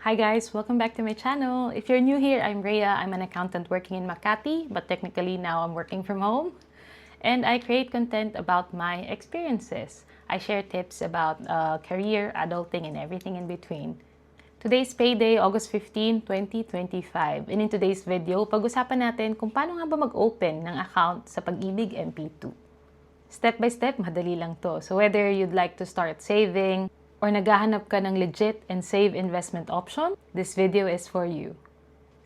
Hi guys, welcome back to my channel. If you're new here, I'm Rhea. I'm an accountant working in Makati, but technically now I'm working from home. And I create content about my experiences. I share tips about career, adulting, and everything in between. Today's payday, August 15, 2025. And in today's video, pag-usapan natin kung paano nga ba mag-open ng account sa Pag-ibig MP2. Step by step, madali lang to. So whether you'd like to start saving, or naghahanap ka ng legit and safe investment option, this video is for you.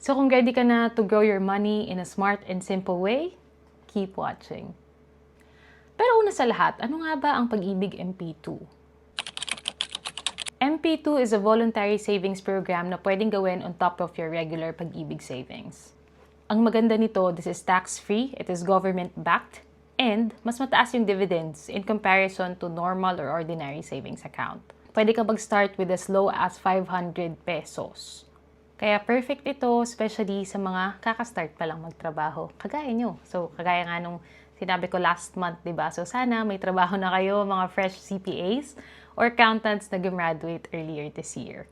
So kung ready ka na to grow your money in a smart and simple way, keep watching. Pero una sa lahat, ano nga ba ang Pag-ibig MP2? MP2 is a voluntary savings program na pwedeng gawin on top of your regular Pag-ibig savings. Ang maganda nito, this is tax-free, it is government-backed, and mas mataas yung dividends in comparison to normal or ordinary savings account. Pwede ka mag-start with as low as 500 pesos. Kaya perfect ito, especially sa mga kakastart pa lang magtrabaho. Kagaya nyo. So, kagaya nga nung sinabi ko last month, diba? So, sana may trabaho na kayo, mga fresh CPAs or accountants na gumraduate earlier this year.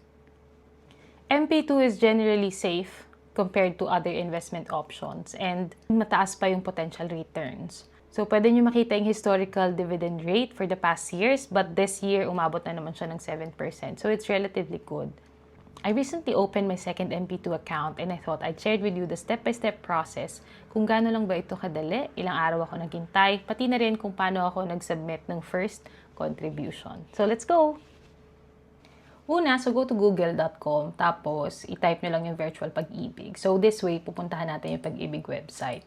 MP2 is generally safe compared to other investment options and mataas pa yung potential returns. So, pwede nyo makita yung historical dividend rate for the past years, but this year, umabot na naman siya ng 7%. So, it's relatively good. I recently opened my second MP2 account and I thought I'd share with you the step-by-step process kung gaano lang ba ito kadali, ilang araw ako naghintay, pati na rin kung paano ako nag-submit ng first contribution. So, let's go! Una, so go to google.com, tapos i-type nyo lang yung virtual Pag-ibig. So, this way, pupuntahan natin yung Pag-ibig website.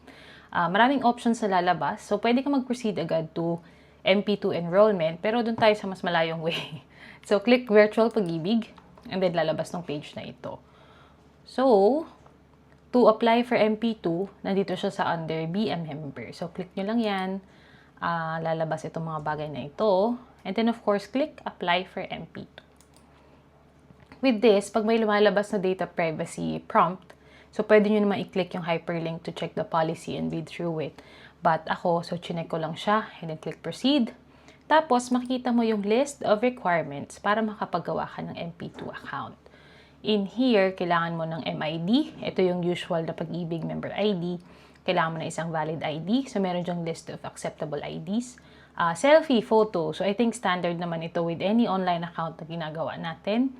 Maraming options na lalabas. So, pwede ka mag-proceed agad to MP2 enrollment, pero doon tayo sa mas malayong way. So, click Virtual Pag-ibig, and then lalabas ng page na ito. So, to apply for MP2, nandito siya sa under Be a Member. So, click nyo lang yan. Lalabas itong mga bagay na ito. And then, of course, click Apply for MP2. With this, pag may lumalabas na data privacy prompt, so, pwede nyo naman i-click yung hyperlink to check the policy and read through it. But ako, so, chinek ko lang siya and then click proceed. Tapos, makikita mo yung list of requirements para makapagawa ka ng MP2 account. In here, kailangan mo ng MID. Ito yung usual na Pag-ibig member ID. Kailangan mo na isang valid ID. So, meron dyang list of acceptable IDs. Selfie, photo. So, I think standard naman ito with any online account na ginagawa natin.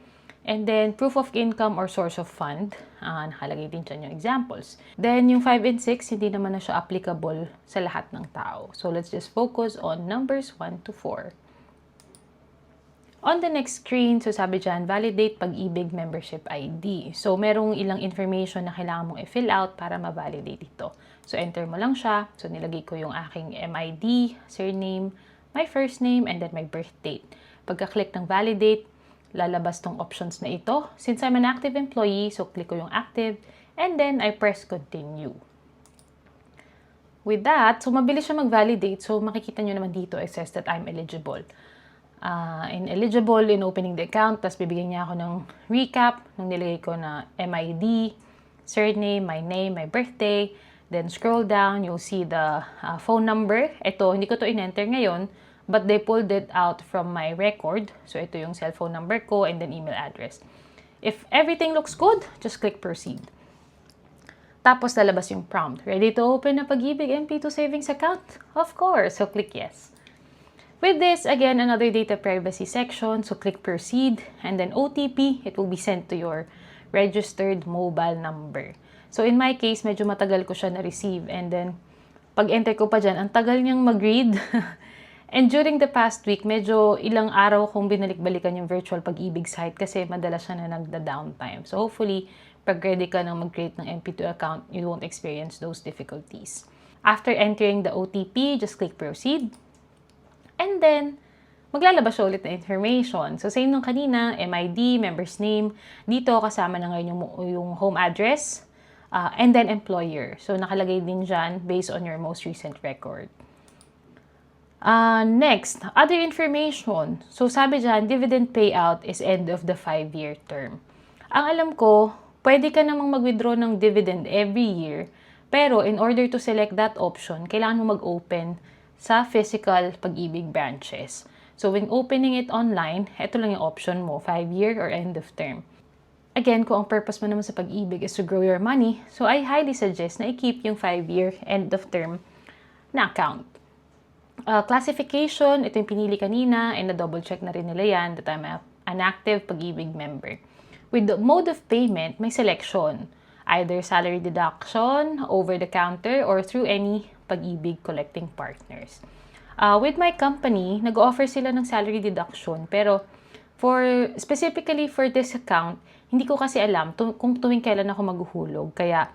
And then, proof of income or source of fund. Nakalagay din dyan yung examples. Then, yung 5 and 6, hindi naman na siya applicable sa lahat ng tao. So, let's just focus on numbers 1 to 4. On the next screen, so sabi dyan, validate Pag-ibig membership ID. So, merong ilang information na kailangan mong i-fill out para ma-validate ito. So, enter mo lang siya. So, nilagay ko yung aking MID, surname, my first name, and then my birth date. Pagka-click ng validate, lalabas tong options na ito. Since I'm an active employee, so click ko yung active, and then I press continue. With that, so mabilis siya mag-validate. So makikita nyo naman dito, it says that I'm eligible. Eligible in opening the account, tapos bibigyan niya ako ng recap, nung nilagay ko na MID, surname, my name, my birthday, then scroll down, you'll see the phone number. Ito, hindi ko to in-enter ngayon, but they pulled it out from my record. So, ito yung cellphone number ko and then email address. If everything looks good, just click proceed. Tapos, lalabas yung prompt. Ready to open a Pag-ibig MP2 savings account? Of course. So, click yes. With this, again, another data privacy section. So, click proceed. And then OTP, it will be sent to your registered mobile number. So, in my case, medyo matagal ko siya na-receive. And then, pag-enter ko pa dyan, ang tagal niyang mag-read. And during the past week, medyo ilang araw kong binalik-balikan yung virtual Pag-ibig site kasi madalas siya na nagda-downtime. So hopefully, pag ready ka nang mag-create ng MP2 account, you won't experience those difficulties. After entering the OTP, just click proceed. And then, maglalabas siya ulit na information. So same nung kanina, MID, member's name. Dito, kasama na ngayon yung home address, and then employer. So nakalagay din dyan based on your most recent record. Next, other information. So, sabi dyan, dividend payout is end of the 5-year term. Ang alam ko, pwede ka namang mag-withdraw ng dividend every year, pero in order to select that option, kailangan mo mag-open sa physical Pag-ibig branches. So, when opening it online, ito lang yung option mo, 5-year or end of term. Again, kung ang purpose mo naman sa pag-ibig is to grow your money, so I highly suggest na i-keep yung 5-year end of term na account. Classification, ito yung pinili kanina, and na-double check na rin nila yan that I'm an active pag-ibig member. With the mode of payment, may selection. Either salary deduction, over-the-counter, or through any pag-ibig collecting partners. With my company, nag-offer sila ng salary deduction, pero specifically for this account, hindi ko kasi alam kung tuwing kailan ako maghuhulog. Kaya,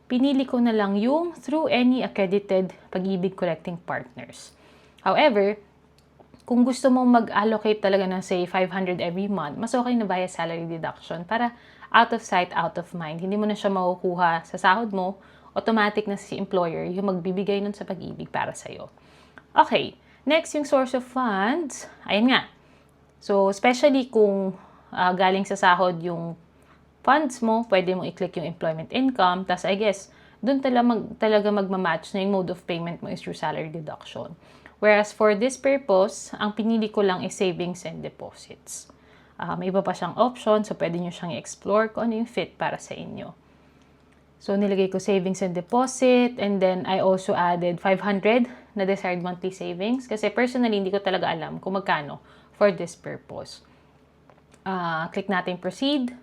pinili ko na lang yung through any accredited pag-ibig collecting partners. However, kung gusto mong mag-allocate talaga ng say 500 every month, mas okay na via salary deduction para out of sight, out of mind. Hindi mo na siya makukuha sa sahod mo, automatic na si employer yung magbibigay nun sa pag-ibig para sa'yo. Okay, next yung source of funds. Ayun nga. So, especially kung galing sa sahod yung funds mo, pwede mong i-click yung employment income. Tapos, I guess, dun talaga magmamatch na yung mode of payment mo is through salary deduction. Whereas for this purpose, ang pinili ko lang is savings and deposits. May iba pa siyang option, so pwede nyo siyang i-explore kung ano yung fit para sa inyo. So, nilagay ko savings and deposit, and then I also added 500 na desired monthly savings kasi personally, hindi ko talaga alam kung magkano for this purpose. Click natin proceed.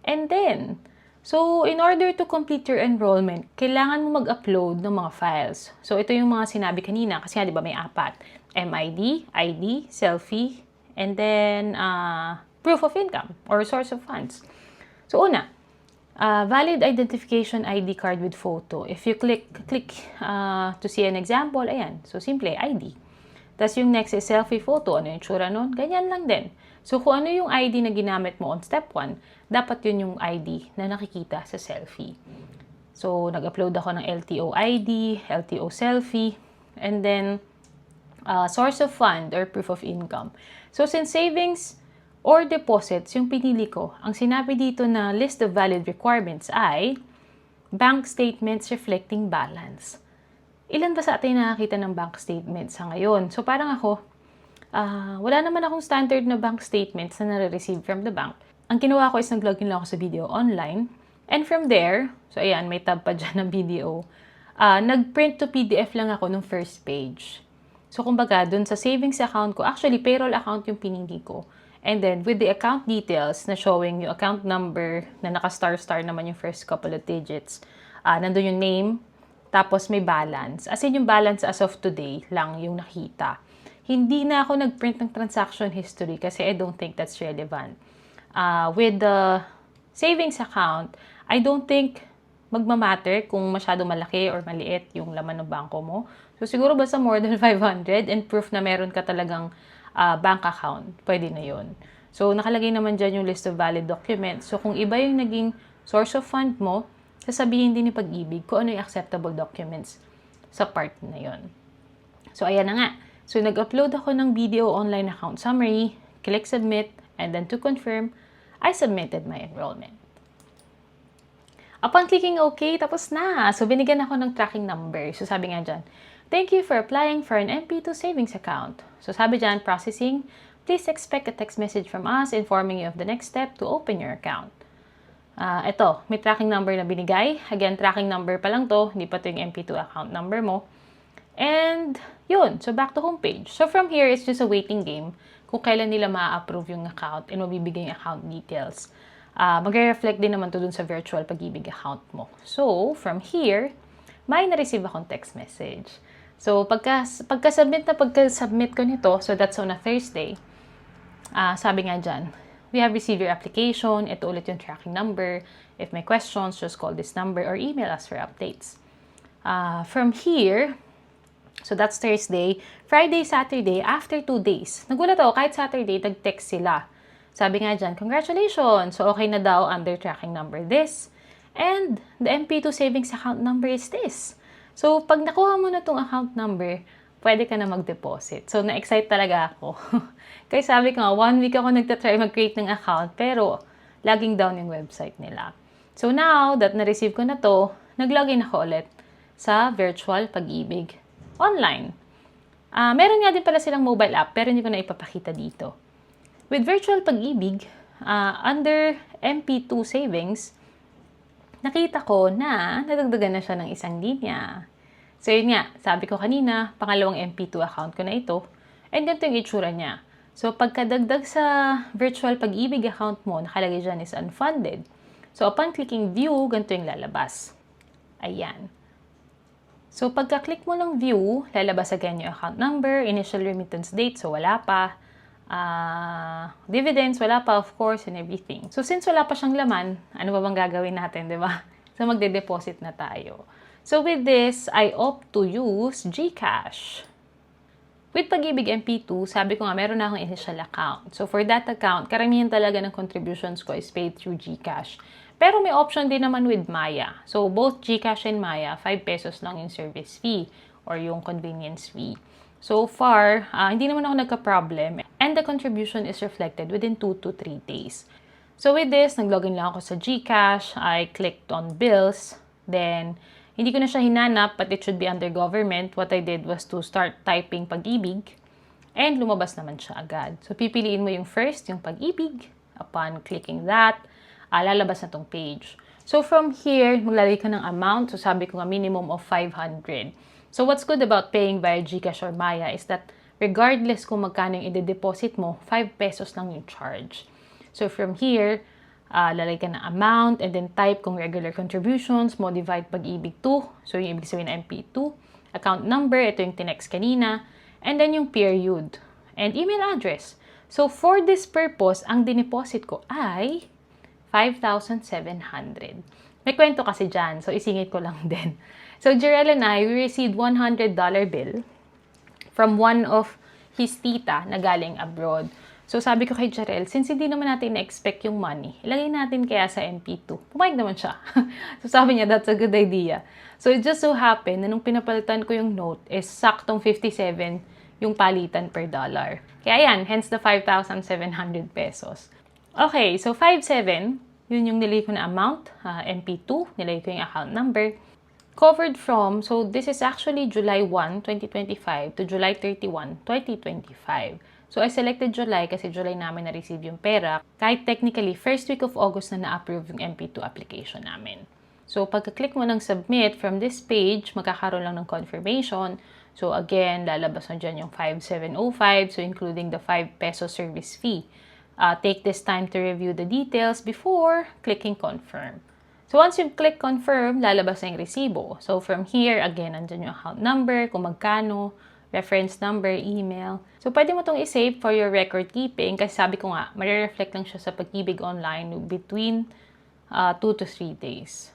And then, so in order to complete your enrollment, kailangan mo mag-upload ng mga files. So ito yung mga sinabi kanina kasi nga 'di ba may 4. MID, ID, selfie, and then proof of income or source of funds. So una, valid identification ID card with photo. If you click to see an example, ayan. So simple, ID. Tapos yung next is selfie photo. Ano yung tsura nun? Ganyan lang din. So kung ano yung ID na ginamit mo on step 1, dapat yun yung ID na nakikita sa selfie. So nag-upload ako ng LTO ID, LTO selfie, and then source of fund or proof of income. So since savings or deposits yung pinili ko, ang sinabi dito na list of valid requirements ay bank statements reflecting balance. Ilan ba sa atin nakakita ng bank statements sa ngayon? So parang ako, wala naman akong standard na bank statements na nare-receive from the bank. Ang ginawa ko is nag-login lang ako sa video online. And from there, so ayan, may tab pa dyan ng video. Nag-print to PDF lang ako nung first page. So kumbaga, dun sa savings account ko, actually payroll account yung pinili ko. And then, with the account details na showing yung account number na naka-star-star naman yung first couple of digits, nandun yung name, tapos may balance. As in, yung balance as of today lang yung nakita. Hindi na ako nag-print ng transaction history kasi I don't think that's relevant. With the savings account, I don't think magmamatter kung masyado malaki or maliit yung laman ng bangko mo. So, siguro basta more than 500 and proof na meron ka talagang bank account, pwede na yun. So, nakalagay naman dyan yung list of valid documents. So, kung iba yung naging source of fund mo, sasabihin din ni Pag-ibig kung ano yung acceptable documents sa part na yun. So, ayan na nga. So, nag-upload ako ng video online account summary, click submit, and then to confirm, I submitted my enrollment. Upon clicking OK, tapos na. So, binigyan ako ng tracking number. So, sabi nga dyan, thank you for applying for an MP2 savings account. So, sabi dyan, processing, please expect a text message from us informing you of the next step to open your account. Ito, may tracking number na binigay. Again, tracking number pa lang to, hindi pa to yung MP2 account number mo. And, yun. So, back to homepage. So, from here, it's just a waiting game kung kailan nila ma-approve yung account and mabibigay yung account details. Magre-reflect din naman to dun sa virtual Pag-ibig account mo. So, from here, may na-receive akong text message. So, pagka-submit ko nito, so that's on a Thursday, sabi nga dyan, we have received your application. Ito ulit yung tracking number. If may questions, just call this number or email us for updates. From here, so that's Thursday. Friday, Saturday, after 2 days. Nagulat ako, kahit Saturday, nag-text sila. Sabi nga dyan, congratulations! So, okay na daw under tracking number this. And the MP2 savings account number is this. So, pag nakuha mo na itong account number, pwede ka na mag-deposit. So, na-excite talaga ako. Kaya sabi ko nga, 1 week ako nagtatry mag-create ng account, pero laging down yung website nila. So, now that na-receive ko na to, nag-login ako ulit sa virtual Pag-ibig online. Meron nga din pala silang mobile app, pero hindi ko na ipapakita dito. With virtual Pag-ibig, under MP2 savings, nakita ko na nadagdagan na siya ng isang linya. So yun nga, sabi ko kanina, pangalawang MP2 account ko na ito. And ganito yung itsura niya. So pagkadagdag sa virtual pag-ibig account mo, nakalagay dyan is unfunded. So upon clicking view, ganito yung lalabas. Ayan. So pagka-click mo ng view, lalabas again yung account number, initial remittance date, so wala pa. Dividends, wala pa of course, and everything. So since wala pa siyang laman, ano ba bang gagawin natin, di ba? So magde-deposit na tayo. So with this, I opt to use GCash. With Pag-ibig MP2, sabi ko nga, meron na akong initial account. So for that account, karamihan talaga ng contributions ko is paid through GCash. Pero may option din naman with Maya. So both GCash and Maya, 5 pesos lang yung service fee or yung convenience fee. So far, hindi naman ako nagka-problem. And the contribution is reflected within 2 to 3 days. So with this, nag-login lang ako sa GCash. I clicked on bills. Then, hindi ko na siya hinanap, but it should be under government. What I did was to start typing Pag-ibig. And lumabas naman siya agad. So pipiliin mo yung first, yung Pag-ibig. Upon clicking that, lalabas na tong page. So from here, maglalagay ka ng amount. So sabi ko nga minimum of 500. So what's good about paying via GCash or Maya is that regardless kung magkano yung i-deposit mo, 5 pesos lang yung charge. So from here, lalagay ka ng amount and then type kung regular contributions mo, divide Pag-ibig 2. So yung ibig sabihin na MP2. Account number, ito yung tinext kanina. And then yung period. And email address. So for this purpose, ang dineposit ko ay 5,700. May kwento kasi dyan, so isingit ko lang din. So Jerel and I, we received $100 bill from one of his tita na galing abroad. So sabi ko kay Jerel, since hindi naman natin na-expect yung money, ilagay natin kaya sa MP2. Pumayag naman siya. So sabi niya, that's a good idea. So it just so happened na nung pinapalitan ko yung note is saktong 57 yung palitan per dollar. Kaya yan, hence the 5,700 pesos. Okay, so 57, yun yung nilagay ko na amount, MP2, nilagay ko yung account number. Covered from, so this is actually July 1, 2025 to July 31, 2025. So I selected July kasi July namin na-receive yung pera. Kahit technically, first week of August na na-approve yung MP2 application namin. So pagka-click mo ng submit from this page, magkakaroon lang ng confirmation. So again, lalabas na dyan yung 5,705, so including the 5 peso service fee. Take this time to review the details before clicking confirm. So once you click confirm, lalabas na yung resibo. So from here, again, andyan yung account number, kung magkano, reference number, email. So pwede mo itong isave for your record keeping kasi sabi ko nga, marireflect lang siya sa Pag-ibig online between 2 to 3 days.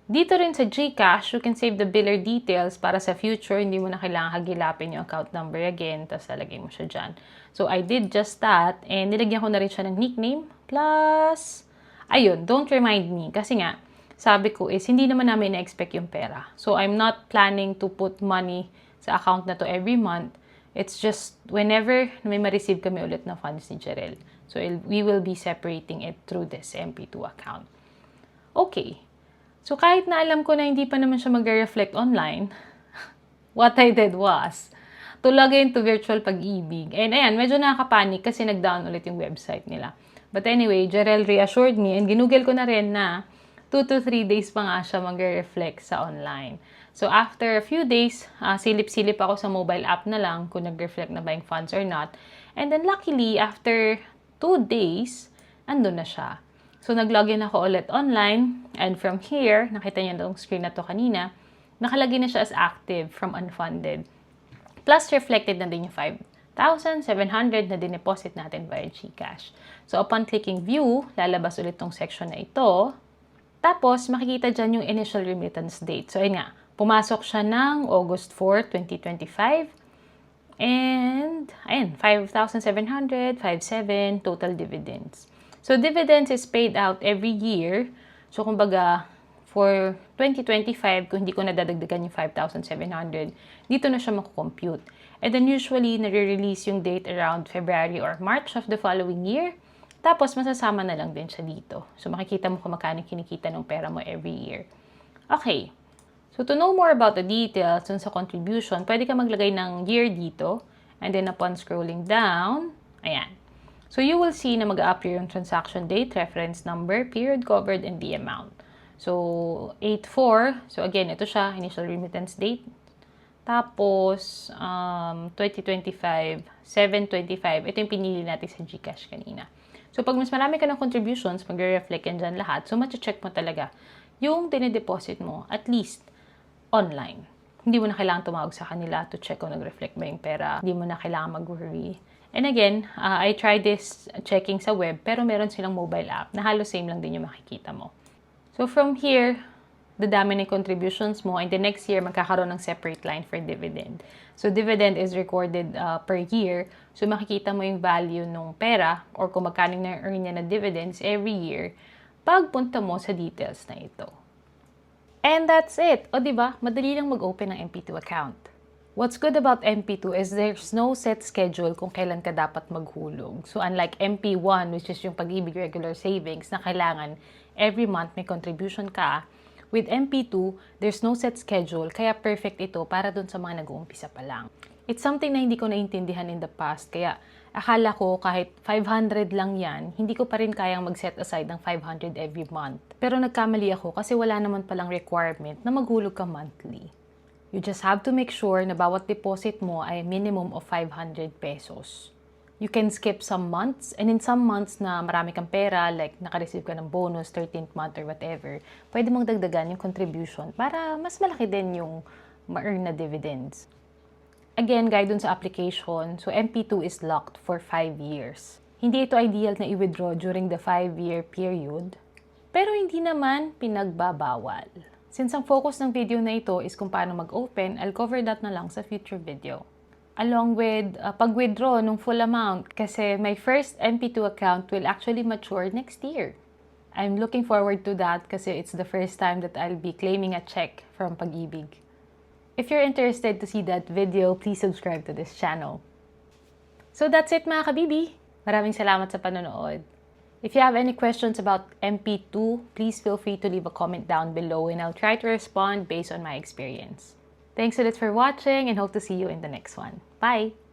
Dito rin sa GCash, you can save the biller details para sa future, hindi mo na kailangan hagilapin yung account number again, tapos lalagay mo siya dyan. So I did just that, and nilagyan ko na rin siya ng nickname, plus, ayun, don't remind me, kasi nga, sabi ko is, hindi naman namin na-expect yung pera. So, I'm not planning to put money sa account na to every month. It's just, whenever may ma-receive kami ulit na funds ni Jerel. So, we will be separating it through this MP2 account. Okay. So, kahit na alam ko na hindi pa naman siya mag-reflect online, what I did was, to log into virtual Pag-ibig. And ayan, medyo nakakapanik kasi nag-down ulit yung website nila. But anyway, Jerel reassured me and ginugel ko na rin na 2 to 3 days pa nga siya mag-reflect sa online. So, after a few days, silip-silip ako sa mobile app na lang kung nag-reflect na ba yung funds or not. And then, luckily, after 2 days, andun na siya. So, nag-login ako ulit online. And from here, nakita niyo itong screen na to kanina, nakalagay na siya as active from unfunded. Plus, reflected na din yung 5,700 na dineposit natin via GCash. So, upon clicking view, lalabas ulit tong section na ito. Tapos, makikita dyan yung initial remittance date. So, ayun nga, pumasok siya ng August 4, 2025. And, ayun, 5,700, 5,700, total dividends. So, dividends is paid out every year. So, kumbaga, for 2025, kung hindi ko nadadagdagan yung 5,700, dito na siya makukompute. And then, usually, nare-release yung date around February or March of the following year. Tapos, masasama na lang din siya dito. So, makikita mo kung magkano kinikita ng pera mo every year. Okay. So, to know more about the details dun sa contribution, pwede ka maglagay ng year dito. And then, upon scrolling down, ayan. So you will see na mag-a-appear yung transaction date, reference number, period covered, and the amount. So 8/4, so again, ito siya, initial remittance date. Tapos 2025, 7/25, ito yung pinili natin sa GCash kanina. So pag mas marami ka ng contributions, magre-reflect yan dyan lahat. So check mo talaga yung dinedeposit mo, at least online. Hindi mo na kailangan tumawag sa kanila to check kung nag-reflect ba yung pera. Hindi mo na kailangan mag-worry. And again, I tried this checking sa web, pero meron silang mobile app na halos same lang din yung makikita mo. So from here, dadami na contributions mo, and the next year, magkakaroon ng separate line for dividend. So dividend is recorded per year. So makikita mo yung value ng pera or kung magkano na-earn niya na dividends every year pagpunta mo sa details na ito. And that's it. O diba, madali lang mag-open ng MP2 account. What's good about MP2 is there's no set schedule kung kailan ka dapat maghulog. So unlike MP1, which is yung Pag-ibig regular savings na kailangan every month may contribution ka, with MP2, there's no set schedule, kaya perfect ito para dun sa mga nag-uumpisa pa lang. It's something na hindi ko naintindihan in the past, kaya akala ko kahit 500 lang yan, hindi ko pa rin kayang mag-set aside ng 500 every month. Pero nagkamali ako kasi wala naman palang requirement na maghulog ka monthly. You just have to make sure na bawat deposit mo ay minimum of 500 pesos. You can skip some months, and in some months na marami kang pera, like naka-receive ka ng bonus, 13th month or whatever, pwede mong dagdagan yung contribution para mas malaki din yung ma-earn na dividends. Again, guide dun sa application, so MP2 is locked for 5 years. Hindi ito ideal na i-withdraw during the 5-year period, pero hindi naman pinagbabawal. Since ang focus ng video na ito is kung paano mag-open, I'll cover that na lang sa future video. Along with pag-withdraw ng full amount kasi my first MP2 account will actually mature next year. I'm looking forward to that kasi it's the first time that I'll be claiming a check from Pag-ibig. If you're interested to see that video, please subscribe to this channel. So that's it mga kabibi. Maraming salamat sa panonood. If you have any questions about MP2, please feel free to leave a comment down below and I'll try to respond based on my experience. Thanks a lot for watching and hope to see you in the next one. Bye!